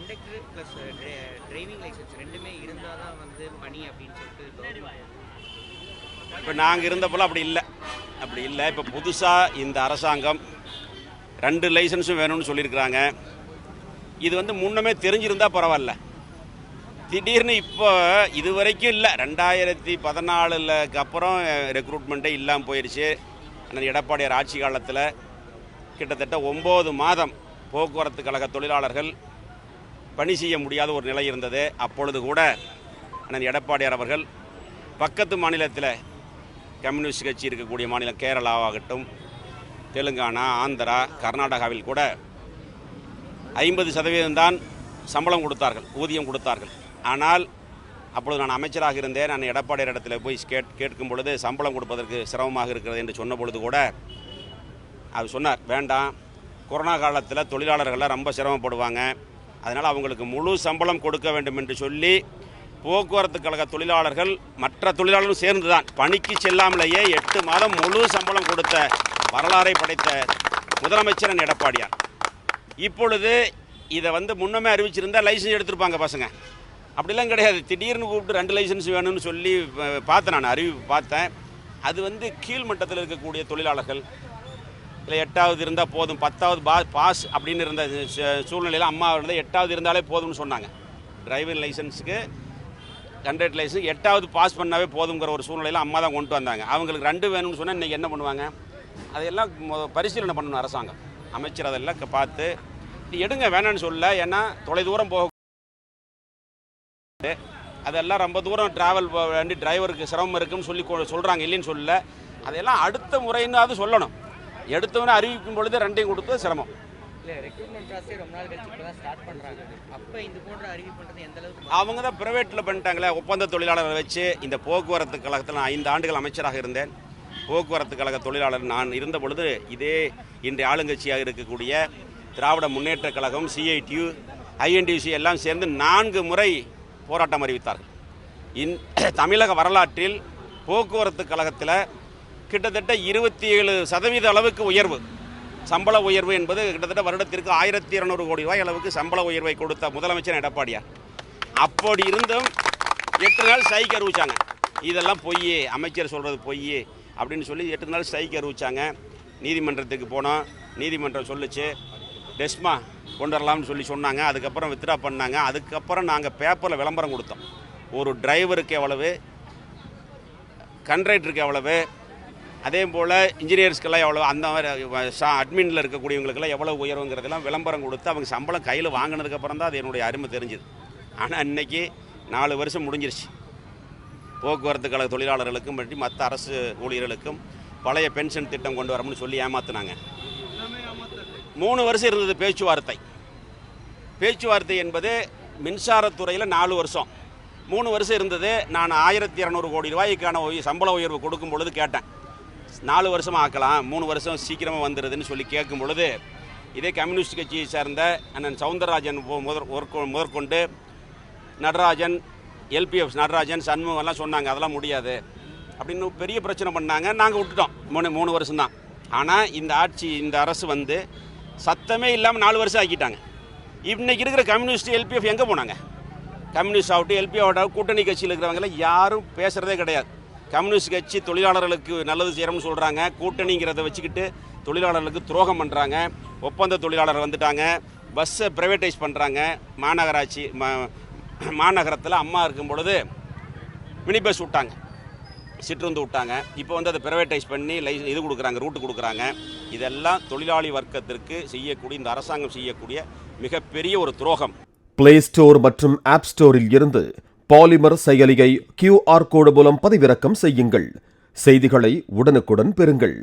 Conductor plus driving licence ரெண்டுமே இருந்தால் தான் வந்து பணி அப்படின்னு சொல்லிட்டு இப்போ நாங்கள் இருந்தப்போலாம் அப்படி இல்லை. இப்போ புதுசாக இந்த அரசாங்கம் 2 லைசன்ஸும் வேணும்னு சொல்லியிருக்கிறாங்க. இது வந்து முன்னமே தெரிஞ்சிருந்தால் பரவாயில்ல. திடீர்னு இப்போ இது வரைக்கும் இல்லை. 2014க்கு அப்புறம் ரெக்ரூட்மெண்ட்டே இல்லாமல் போயிடுச்சு. ஆனால் எடப்பாடியார் ஆட்சி காலத்தில் கிட்டத்தட்ட 9 மாதம் போக்குவரத்து கழக தொழிலாளர்கள் பணி செய்ய முடியாத ஒரு நிலை இருந்தது. அப்பொழுது கூட அண்ணன் எடப்பாடியார் அவர்கள் பக்கத்து மாநிலத்தில் கம்யூனிஸ்ட் கட்சி இருக்கக்கூடிய மாநிலம் கேரளாவாகட்டும், தெலுங்கானா, ஆந்திரா, கர்நாடகாவில் கூட 50% தான் சம்பளம் கொடுத்தார்கள், ஊதியம் கொடுத்தார்கள். ஆனால் அப்பொழுது நான் அமைச்சராக இருந்தேன். நான் எடப்பாடியார் இடத்துல போய் கேட்கும் பொழுது சம்பளம் கொடுப்பதற்கு சிரமமாக இருக்கிறது என்று சொன்ன பொழுது கூட அவர் சொன்னார், வேண்டாம், கொரோனா காலத்தில் தொழிலாளர்கள்லாம் ரொம்ப சிரமப்படுவாங்க, அதனால் அவங்களுக்கு முழு சம்பளம் கொடுக்க வேண்டும் என்று சொல்லி போக்குவரத்து கழக தொழிலாளர்கள் மற்ற தொழிலாளர்களும் சேர்ந்து தான் பணிக்கு செல்லாமலேயே 8 மாதம் முழு சம்பளம் கொடுத்த வரலாறை படைத்த முதலமைச்சர் எடப்பாடியார். இப்பொழுது இதை வந்து முன்னமே அறிவிச்சிருந்தால் லைசன்ஸ் எடுத்துருப்பாங்க பசங்க. அப்படிலாம் கிடையாது. திடீர்னு கூப்பிட்டு 2 லைசன்ஸ் வேணும்னு சொல்லி பார்த்தேன். நான் அறிவிப்பு பார்த்தேன். அது வந்து கீழ்மட்டத்தில் இருக்கக்கூடிய தொழிலாளர்கள் இல்லை 8வது இருந்தால் போதும், 10வது பாஸ் அப்படின்னு இருந்த சூழ்நிலையில் அம்மா இருந்தால் 8வது இருந்தாலே போதும்னு சொன்னாங்க. டிரைவிங் லைசன்ஸுக்கு கண்டக்டர் லைசன்ஸ் 8வது பாஸ் பண்ணாவே போதுங்கிற ஒரு சூழ்நிலையில் அம்மா தான் கொண்டு வந்தாங்க. அவங்களுக்கு 2 வேணும்னு சொன்னால் இன்றைக்கி என்ன பண்ணுவாங்க? அதையெல்லாம் பரிசீலனை பண்ணணும் அரசாங்கம். அமைச்சர் அதெல்லாம் பார்த்து எடுங்க, வேணான்னு சொல்ல. ஏன்னா தொலைதூரம் போக அதெல்லாம் ரொம்ப தூரம் ட்ராவல் வேண்டி டிரைவருக்கு சிரமம் இருக்குன்னு சொல்லி சொல்கிறாங்க, இல்லைன்னு சொல்லல. அதையெல்லாம் அடுத்த முறைன்னு சொல்லணும். எடுத்தவனே அறிவிக்கும் பொழுது 2ஐயும் கொடுத்து சிரமம். இல்லை, ரெக்ரூட்மெண்ட் ப்ராசஸ் ரொம்ப நாள் கழிச்சு இப்போ தான் ஸ்டார்ட் பண்ணுறாங்க. அப்போ இந்த போன்ற அறிவிப்பு பண்ணுறது எந்த அளவுக்கு? அவங்க தான் ப்ரைவேட்டில் பண்ணிட்டாங்களே, ஒப்பந்த தொழிலாளரை வச்சு. இந்த போக்குவரத்து கழகத்தில் நான் 5 ஆண்டுகள் அமைச்சராக இருந்தேன். போக்குவரத்து கழக தொழிலாளர் நான் இருந்த பொழுது இதே இன்றைய ஆளுங்கட்சியாக இருக்கக்கூடிய திராவிட முன்னேற்ற கழகம், CITU, INTUC எல்லாம் சேர்ந்து 4 முறை போராட்டம் அறிவித்தார்கள். தமிழக வரலாற்றில் போக்குவரத்து கழகத்தில் கிட்டத்தட்ட 27% அளவுக்கு உயர்வு, சம்பள உயர்வு என்பது கிட்டத்தட்ட வருடத்திற்கு 1200 கோடி ரூபாய் அளவுக்கு சம்பள உயர்வை கொடுத்த முதலமைச்சர் எடப்பாடியார். அப்படி இருந்தும் 8 நாள் ஸ்ட்ரைக் அறிவிச்சாங்க. இதெல்லாம் பொய், அமைச்சர் சொல்கிறது பொய் அப்படின்னு சொல்லி 8 நாள் ஸ்ட்ரைக் அறிவிச்சாங்க. நீதிமன்றத்துக்கு போனோம். நீதிமன்றம் சொல்லிச்சு டெஸ்மா கொண்டு வரலாம்னு சொன்னாங்க. அதுக்கப்புறம் வித்ட்ரா பண்ணாங்க. அதுக்கப்புறம் நாங்கள் பேப்பரில் விளம்பரம் கொடுத்தோம். ஒரு டிரைவருக்கு எவ்வளவு, கண்ட்ரைக்டருக்கு எவ்வளவு, அதே போல் இன்ஜினியர்ஸ்க்கெல்லாம் எவ்வளோ, அந்த மாதிரி அட்மினில் இருக்கக்கூடியவங்களுக்கெல்லாம் எவ்வளோ உயர்வுங்கிறதெல்லாம் விளம்பரம் கொடுத்து அவங்க சம்பளம் கையில் வாங்கினதுக்கப்புறம் தான் அது என்னுடைய அருமை தெரிஞ்சுது. ஆனால் இன்றைக்கி 4 வருஷம் முடிஞ்சிருச்சு. போக்குவரத்து கழக தொழிலாளர்களுக்கும் பற்றி மற்ற அரசு ஊழியர்களுக்கும் பழைய பென்ஷன் திட்டம் கொண்டு வரணும்னு சொல்லி ஏமாற்றினாங்க. 3 வருஷம் இருந்தது பேச்சுவார்த்தை என்பது மின்சாரத்துறையில் 4 வருஷம், 3 வருஷம் இருந்தது. நான் 1200 கோடி ரூபாய்க்கான சம்பள உயர்வு கொடுக்கும் பொழுது கேட்டேன், 4 வருஷமாக ஆக்கலாம், 3 வருஷம் சீக்கிரமாக வந்துடுதுன்னு சொல்லி கேட்கும் பொழுது இதே கம்யூனிஸ்ட் கட்சியை சேர்ந்த அண்ணன் சவுந்தரராஜன் முதற்கொண்டு நடராஜன், LPF நடராஜன், சண்முகம் எல்லாம் சொன்னாங்க அதெல்லாம் முடியாது அப்படின்னு பெரிய பிரச்சனை பண்ணாங்க. நாங்கள் விட்டுட்டோம். 3 வருஷம்தான். ஆனால் இந்த அரசு வந்து சத்தமே இல்லாமல் 4 வருஷம் ஆக்கிட்டாங்க. இன்றைக்கி இருக்கிற கம்யூனிஸ்ட் LPF எங்கே போனாங்க? கம்யூனிஸ்ட் ஆகட்டும், LPF ஆகட்டும், கூட்டணி கட்சியில் இருக்கிறவங்களாம் யாரும் பேசுகிறதே கிடையாது. கம்யூனிஸ்ட் கட்சி தொழிலாளர்களுக்கு நல்லது செய்கிறோம்னு சொல்கிறாங்க. கூட்டணிங்கிறத வச்சுக்கிட்டு தொழிலாளர்களுக்கு துரோகம் பண்ணுறாங்க. ஒப்பந்த தொழிலாளர் வந்துட்டாங்க. பஸ்ஸை ப்ரைவேட்டைஸ் பண்ணுறாங்க. மாநகரத்தில் அம்மா இருக்கும் பொழுது மினி பஸ் விட்டாங்க, சிற்றுந்து விட்டாங்க. இப்போ வந்து அதை ப்ரைவேட்டைஸ் பண்ணி இது கொடுக்குறாங்க, ரூட்டு கொடுக்குறாங்க. இதெல்லாம் தொழிலாளி வர்க்கத்திற்கு செய்யக்கூடிய இந்த அரசாங்கம் செய்யக்கூடிய மிகப்பெரிய ஒரு துரோகம். பிளே ஸ்டோர் மற்றும் ஆப் ஸ்டோரில் இருந்து பாலிமர் செயலியை QR கோடு மூலம் பதிவிறக்கம் செய்யுங்கள். செய்திகளை உடனுக்குடன் பெறுங்கள்.